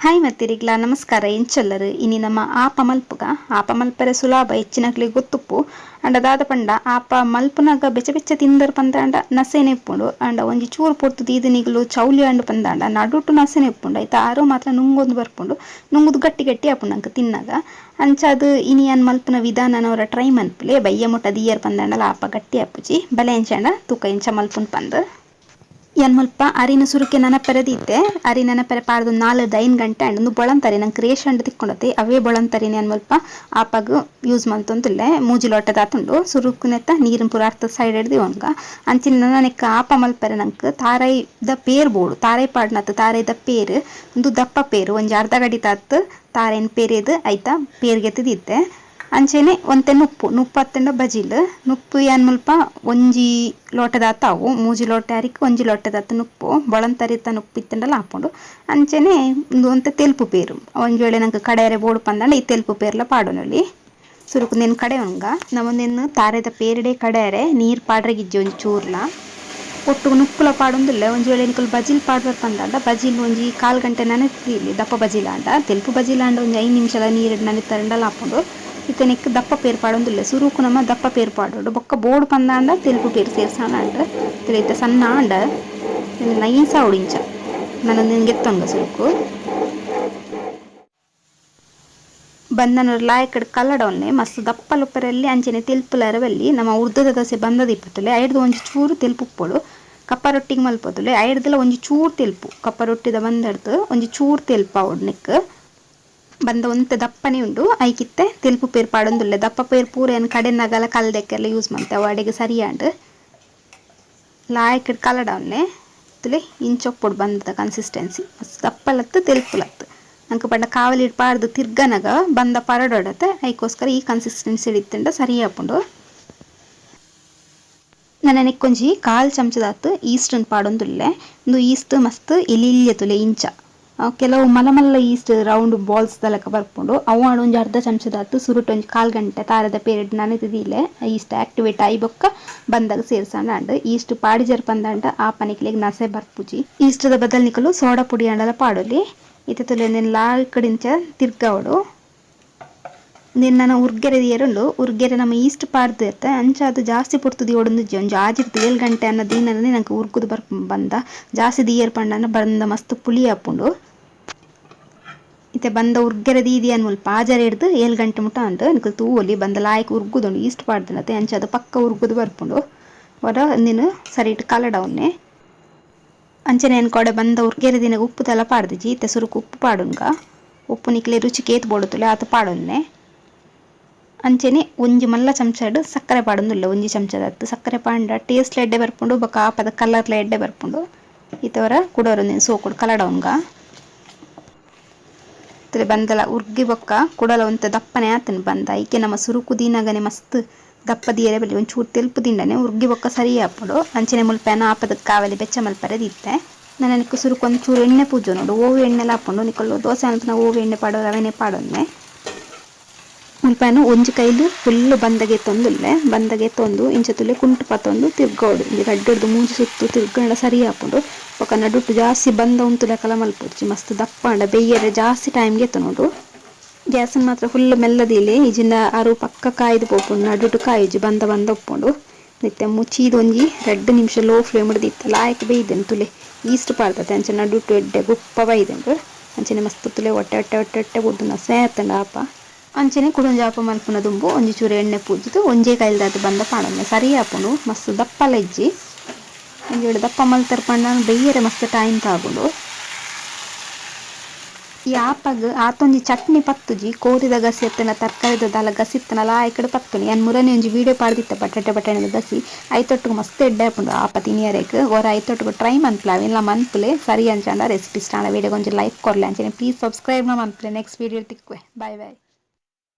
hi ಮತ್ತಿರಿಗ್ಲ ನಮಸ್ಕಾರ ಎಂಚಲ್ಲರು ಇನಿ ನಮ್ಮ ಆಪ ಮಲ್ಪುಗ ಆಪ ಮಲ್ಪರೆ ಸುಲಭ ಹೆಚ್ಚಿನಕ್ಲಿ ಗೊತ್ತುಪ್ಪು ಅಂಡ ದಾದ ಪಂಡ ಆಪ ಮಲ್ಪುನಾಗ ಬೆಚ್ಚ ಬೆಚ್ಚ ತಿಂದರ್ ಪಂದಾಂಡ ನಸೆನೆ ಇಪ್ಪುಂಡು ಅಂಡ ಒಂಜಿ ಚೂರು ಪೊರ್ತು ದೀದನಿಗ್ಲು ಚೌಲಿ ಅಂಡು ಪಂದಾಂಡ ನಡುಟು ನಸೆನೆ ಇಪ್ಪುಂಡು ಐತ ಆರೋ ಮಾತ್ರ ನುಂಗೊಂದು ಬರ್ಪುಂಡು ನುಂಗುದು ಗಟ್ಟಿ ಗಟ್ಟಿ ಆಪುಂಡು ನಂಗೆ ತಿನ್ನಾಗ ಅಂಚಾದು ಇನಿ ಅನ್ ಮಲ್ಪುನ ವಿಧಾನನವರ ಟ್ರೈ ಮನ್ಪುಲೆ ಬಯ್ಯ ಮುಟ್ಟ ದೀಯರ್ ಪಂದಾಂಡಲ ಆಪ ಗಟ್ಟಿ ಆಪುಜಿ ಬಲೆ ಎಂಚಾಂಡ ತೂಕ ಎಂಚ ಮಲ್ಪುನ್ ಪಂದು ಎನ್ ಮುಲ್ಪ ಅರಿನ ಸುರುಕೆ ನನಪೆರದಿತ್ತೆ ಅರಿ ನನಪೆರೆ ಪಾಡ್ದು 4-5 ಗಂಟೆ ಅಂಡ್ ಒಂದು ಬೊಳಂತರಿ ನಂಗೆ ರೇಷಂಡ್ ತಿಕ್ಕೊಂಡತಿ ಅವೇ ಬೊಳಂತರಿನ ಎನ್ ಮುಲ್ಪ ಆಪಾಗ ಯೂಸ್ ಮಂತೊಂದುಲ್ಲೆ ಮೂಜಿ ಲೋಟದಾತುಂಡು ಸುರುಕುನೆತ್ತ ನೀರಿನ ಪೂರ ಅರ್ಥ ಸೈಡ್ ಹಿಡ್ದು ಅವನ್ಗ ಅಂಚಿನ ನನಕ್ಕೆ ಆಪ ಮಲ್ಪರೆ ನಂಗೆ ತಾರೈದ ಪೇರ್ ಬೋಡು ತಾರೈ ಪಾಡ್ನತ್ತು ತಾರೈದ ಪೇರು ಒಂದು ದಪ್ಪ ಪೇರು ಒಂಜಿ ಅರ್ಧ ಗಡಿ ತಾತು ತಾರೈನ ಪೇರೇದು ಐತ ಪೇರ್ಗೆತ್ತಿದ್ದೆ ಅಂಚೆನೆ ಒಂತೆ ನುಪ್ಪು ಅತ್ತಂಡ ಬಜಿಲ್ ನುಪ್ಪು ಏನ್ ಮುಲ್ಪ ಒಂಜಿ ಲೋಟದಾತ ಅವು ಮೂಜಿ ಲೋಟ ಅರಿಕೆ ಒಂಜಿ ಲೋಟದಾತ ನುಪ್ಪು ಬೊಳಂತರಿತ ನುಪ್ಪು ಇತ್ತಂಡಲ್ಲ ಹಾಕೊಂಡು ಅಂಚೆನೆ ಒಂತೆ ತೆಲ್ಪು ಪೇರು ಒಂಜಿ ವೇಳೆ ನಂಗೆ ಕಡೆಯರೆ ಬೋಡು ಪಂದಂಡ ಈ ತೆಲ್ಪು ಪೇರ್ಲ ಪಾಡೋನಲ್ಲಿ ಸುರುಕು ನೆನ್ ಕಡೆ ಉಂಗ ನಮ್ಮೊಂದೇನು ತಾರೆದ ಪೇರಡೆ ಕಡೆಯರೆ ನೀರು ಪಾಡ್ರೆಗಿಜ್ಜಿ ಒಂಜಿ ಚೂರ್ಲ ಒಟ್ಟು ನುಪ್ಪುಲ ಪಾಡೊಂದುಲ್ಲೆ ಒಂಜಿ ವೇಳೆ ನಿಕಲ್ ಬಜಿಲ್ ಪಾಡ್ಬಾರ್ ಪಂದಾಂಡ ಬಜಿಲ್ ಒಂಜಿ 1/4 ಗಂಟೆ ನೆನೆತ್ತಿಲಿ ದಪ್ಪ ಬಜಿಲ ಅಂಡ ತೆಲ್ಪು ಬಜಿಲ ಅಂಡ ಒಂಜಿ 5 ನಿಮಿಷದ ನೀರು ನೆನೆತ್ತರಂಡಲ್ಲ ಹಾಕೊಂಡು ಇತನಿಕ್ ದಪ್ಪ ಪೇರು ಪಾಡೊಂದುಲ್ಲೆ ಸುರುಕು ನಮ್ಮ ದಪ್ಪ ಪೇರು ಪಾಡೋಡು ಬೊಕ್ಕ ಬೋಡು ಪಂದಾಂಡ ತೆಲ್ಪು ಪೇರು ಸೇರ್ಸಾಣ ಅಂಡ ತಿಳಿತ ಸಣ್ಣ ಅಂಡ ನೈಸ ಉಡಿಂಚ ನನ್ನೊಂದು ಗೆತ್ತೊಂಗ ಸುರುಕು ಬಂದನವ್ರು ಲಾಯಕಡೆ ಕಲ್ಲಡವನ್ನೇ ಮಸ್ತ್ ದಪ್ಪಲುಪ್ಪರಲ್ಲಿ ಅಂಚೆನೆ ತೆಲ್ಪುಲರವಲ್ಲಿ ನಮ್ಮ ಉರ್ದದ ದೋಸೆ ಬಂದದಿಪ್ಪತ್ತಲೆ ಐಡ್ದು ಒಂಜಿ ಚೂರು ತೆಲ್ಪು ಉಪ್ಪೋಡು ಕಪ್ಪ ರೊಟ್ಟಿಗೆ ಮಲ್ಪೋದುಲೆ ಐಡ್ದಲ್ಲ ಒಂಜಿ ಚೂರು ತೆಲ್ಪು ಕಪ್ಪ ರೊಟ್ಟಿದ ಬಂದಡ್ದು ಒಂಜಿ ಚೂರು ತೆಲ್ಪ ಅವಡ್ನಿಕ್ ಬಂದ ಒಂತೆ ದಪ್ಪನೇ ಉಂಡು ಐಕಿತ್ತೆ ತೆಲ್ಪು ಪೇರು ಪಾಡೊಂದುಲ್ಲೆ ದಪ್ಪ ಪೇರು ಪೂರ ಏನು ಕಡೆನಾಗಲ್ಲ ಕಲ್ದಕ್ಕೆಲ್ಲ ಯೂಸ್ ಮಾಡ್ತೆ ಅವು ಅಡೆಗೆ ಸರಿಯಾಂಡು ಲಾಯಕಡೆ ಕಲ್ಲಡವನ್ನೇ ತುಲೆ ಇಂಚೊಪ್ಪೊಡು ಬಂದದ ಕನ್ಸಿಸ್ಟೆನ್ಸಿ ಮಸ್ತ್ ದಪ್ಪಲತ್ತು ತೆಲ್ಪುಲತ್ತು ನಂಗೆ ಪಂಡ ಕಾವಲಿ ಪಾಡ್ದು ತಿರ್ಗನಗ ಬಂದ ಪರಡೊಡತ್ತೆ ಐಕೋಸ್ಕರ ಈ ಕನ್ಸಿಸ್ಟೆನ್ಸಿ ಹಿಡಿತಂಡ ಸರಿ ಹಾಪುಂಡು ನನಗೆ ಕೊಂಜಿ 1/4 ಚಮಚದಾತು ಈಸ್ಟನ್ನು ಪಾಡೊಂದುಲ್ಲೆ ಒಂದು ಈಸ್ಟ್ ಮಸ್ತ್ ಇಲಿಲ್ಯ ತುಲೆ ಇಂಚ ಕೆಲವು ಮಲ್ಲ ಈಸ್ಟ್ ರೌಂಡ್ ಬಾಲ್ಸ್ ತಲಕ ಬರ್ಪುಂಡು ಅವು ಆಡು ಒಂಜಿ ಅರ್ಧ ಚಮಚದಾತು ಸುರುಟ್ ಒಂಜಿ 1/4 ಗಂಟೆ ತಾರದ ಪೇರಿಡ್ ನನತಿದಿಲೆ ಈಸ್ಟ್ ಆಕ್ಟಿವೇಟ್ ಆಯಿ ಬೊಕ್ಕ ಬಂದಾಗ ಸೇರ್ಸಂಡ ಅಂಡ್ ಈಸ್ಟ್ ಪಾಡಿಜರ್ ಪಂದಂಡ ಆ ಪನಿಕ್ಲೆಗ್ ನಸೆ ಬರ್ಪುಜಿ ಈಸ್ಟದ ಬದಲ್ ನಿಕಲು ಸೋಡಾ ಪುಡಿ ಅಂಡಲ ಪಾಡೊಲಿ ಇತ್ತೆ ತುಲೆ ನಿನ್ನ ಲಾಲ್ ಕಡಿಂಚ ತಿರ್ಗಾವಡು ನಿನ್ನ ನಾನು ಉರ್ಗೆರೆ ದಿಯರುಂಡು ಉರ್ಗೆರೆ ನಮ್ಮ ಈಸ್ಟ್ ಪಾಡ್ದು ಇರ್ತೆ ಅಂಚ ಅದು ಜಾಸ್ತಿ ಪುರ್ತುದಿ ಓಡೊಂದು ಒಂಜಿ ಆಜಿರ್ದು 7 ಗಂಟೆ ಅನ್ನೋ ದಿನನೇ ನಂಗೆ ಉರ್ಗುದು ಬಂದ ಜಾಸ್ತಿ ದಿಯರ್ ಪಂಡನ ಬಂದ ಮಸ್ತ್ ಪುಳಿ ಹಾಪುಂಡು ಇತ್ತೆ ಬಂದ ಉರ್ಗೆರೆ ದೀದಿ ಅನ್ ಮುಲ್ಪ ಆಜರ್ ಹಿಡ್ದು 7 ಗಂಟೆ ಮುಟ್ಟ ಅಂಟು ನಿಕಲ್ ತೂವೊಲಿ ಬಂದ ಲಾಯಕ್ ಉರ್ಗುದುಂಡು ಈಸ್ಟ್ ಪಾಡ್ದನತೆ ಅಂಚ ಅದು ಪಕ್ಕ ಉರ್ಗುದು ಬರ್ಪುಂಡು ಹೊರ ನೀನು ಸರಿ ಇಟ್ಟು ಕಲಡವನ್ನೇ ಅಂಚನೆ ಅನ್ಕೊಡೆ ಬಂದ ಉರ್ಗೆರೆ ದಿನಗೆ ಉಪ್ಪು ತಲ ಪಾಡ್ದಿಜಿ ಇತ್ತೆ ಸುರುಕು ಉಪ್ಪು ಪಾಡುಂಗ ಉಪ್ಪು ನಿಕ್ಲೆ ರುಚಿ ಕೇತ್ ಬೋಡುತ್ತಲೆ ಆತ ಪಾಡೊನ್ನೆ ಅಂಚೆನೆ ಒಂಜಿ ಮಲ್ಲ ಚಮಚಡ್ ಸಕ್ಕರೆ ಪಾಡೊಂದುಲ್ಲೆ ಒಂಜಿ ಚಮಚದತ್ತು ಸಕ್ಕರೆ ಪಾಂಡ ಟೇಸ್ಟ್ ಎಡ್ಡೆ ಬರ್ಪುಂಡು ಬೊಕ ಆಪದ ಕಲರ್ಲ ಎಡ್ಡೆ ಬರ್ಪುಂಡು ಇತ್ತವರ ಕುಡೋರು ನೀನು ಸೋಕುಡು ಕಲಡವಂಗ ತಲೆ ಬಂದಲ ಉರ್ಗಿ ಬೊಕ್ಕ ಕುಡಲ ಒಂತೆ ದಪ್ಪನೆ ಆತನು ಬಂದ ಈಕೆ ನಮ್ಮ ಸುರುಕು ದಿನಾಗನೆ ಮಸ್ತ್ ದಪ್ಪ ದಿಯರೆ ಬಲ್ಲಿ ಒಂಚೂರು ತೆಲ್ಪು ದಿಂಡನೆ ಉರ್ಗಿ ಬೊಕ್ಕ ಸರಿ ಹಾಪುಡು ಅಂಚನೆ ಮುಲ್ಪೆನ ಆಪದ ಕಾವಲಿ ಬೆಚ್ಚ ಮಲ್ಪರೆ ದಿತ್ತೆ ನನಕ್ಕೆ ಸುರುಕು ಒಂಚೂರು ಎಣ್ಣೆ ಪೂಜೆ ನೋಡು ಓವು ಎಣ್ಣೆಲ್ಲ ಹಾಕೊಂಡು ನಿಕಲ್ಲು ದೋಸೆ ಅಂತ ನಾವು ಓವು ಎಣ್ಣೆ ಪಾಡೋ ರವೆನೆ ಪಾಡೊನ್ನೆ ಮುಲ್ಪನು ಒಂಜಿ ಕೈಲು ಫುಲ್ಲು ಬಂದಗೆ ತೊಂದು ಇಂಚ ತುಲೆ ಕುಂಟು ಪತ್ತೊಂದು ತಿರ್ಗೋಡು ಇಲ್ಲಿ ಗಡ್ಡಡ್ದು ಮೂಜಿ ಸುತ್ತು ತಿರ್ಗಂಡ ಸರಿ ಹಾಪುಂಡು ಬೊಕ ನಡುಟ್ಟು ಜಾಸ್ತಿ ಬಂದ ಉಂತುಲೆ ಕಲ ಮಲ್ಪುಡ್ಚಿ ಮಸ್ತ್ ದಪ್ಪ ಅಂಡ ಬೆಯ್ಯರೆ ಜಾಸ್ತಿ ಟೈಮ್ಗೆ ನೋಡು ಗ್ಯಾಸನ್ನು ಮಾತ್ರ ಫುಲ್ ಮೆಲ್ಲದಿಲಿ ಇಜಿಂದ ಆರು ಪಕ್ಕ ಕಾಯ್ದು ಪೋಪುಂಡು ನಡುಟು ಕಾಯಿಜಿ ಬಂದ ಉಪ್ಪುಂಡು ನಿತ್ಯ ಮುಚ್ಚಿದು ಒಂಜಿ 2 ನಿಮಿಷ ಲೋ ಫ್ಲೇಮ್ ಹಿಡ್ದಿತ್ತು ಲಾಯಕ್ ಬೇಯ್ದೆನು ತುಲೆ ಈಸ್ಟ್ ಪಾಡ್ತತೆ ಅಂಚೆ ನಡುಟು ಎಡ್ಡೆ ಗುಪ್ಪ ಬೈದೆಂಡು ಅಂಚನೆ ಮಸ್ತ್ ತುಲೆ ಹೊಟ್ಟೆ ಬುಡ್ದು ಸೇರ್ತಂಡ ಆಪ ಅಂಚನೆ ಕುಡೊಂಜಿ ಆಪ ಮಲ್ಪುನ ದುಂಬು ಒಂಜಿ ಚೂರು ಎಣ್ಣೆ ಪೂಜಿದು ಒಂಜೇ ಕೈಲ್ದಾತು ಬಂದ ಪಾಡೊನ್ನೆ ಸರಿ ಹಾಪುಂಡು ಮಸ್ತ್ ದಪ್ಪಲ ಇಜ್ಜಿ ಒಂಜಿ ವೇಳೆ ದಪ್ಪ ಮಲ್ತರ ಪಂಡ ಬೆಯ್ಯರೆ ಮಸ್ತ್ ಟೈಮ್ ತಾಗುಂಡು ಈ ಆಪಗ್ ಆತೊಂಜಿ ಚಟ್ನಿ ಪತ್ತುಜಿ ಕೋರಿದ ಗಸಿ ಎತ್ತನ ತರಕಾರಿದ ದಾಲ ಗಸಿ ಇತ್ತನಲ ಆ ಕಡೆ ಪತ್ತುನಿ ನಾನು ಮುರನೆ ಒಂಜಿ ವಿಡಿಯೋ ಪಾಡ್ದಿತ್ತ ಬಟಾಟೆ ಗಸಿ ಐತೊಟ್ಟಿಗೆ ಮಸ್ತ್ ಎಡ್ಡೆ ಹಾಪುಂಡು ಆಪ ತಿನಿಯರೇಕ್ ಓರ ಐತೊಟ್ಟಿಗೆ ಟ್ರೈ ಮನ್ಪುಲ ಅವೆಲ್ಲ ಮನ್ಪುಲೆ ಸರಿ ಅಂಚಾಂಡ ರೆಸಿಪಿ ಸ್ಟಾಣ ವಿಡಿಯೋ ಒಂಜಿ ಲೈಕ್ ಕೊರ್ಲೆ ಅಂಚನೆ ಪ್ಲೀಸ್ ಸಬ್ಸ್ಕ್ರೈಬ್ ಮನ್ಪುಲೆ ನೆಕ್ಸ್ಟ್ ವಿಡಿಯೋ ತಿಕ್ಕುವೆ ಬಾಯ್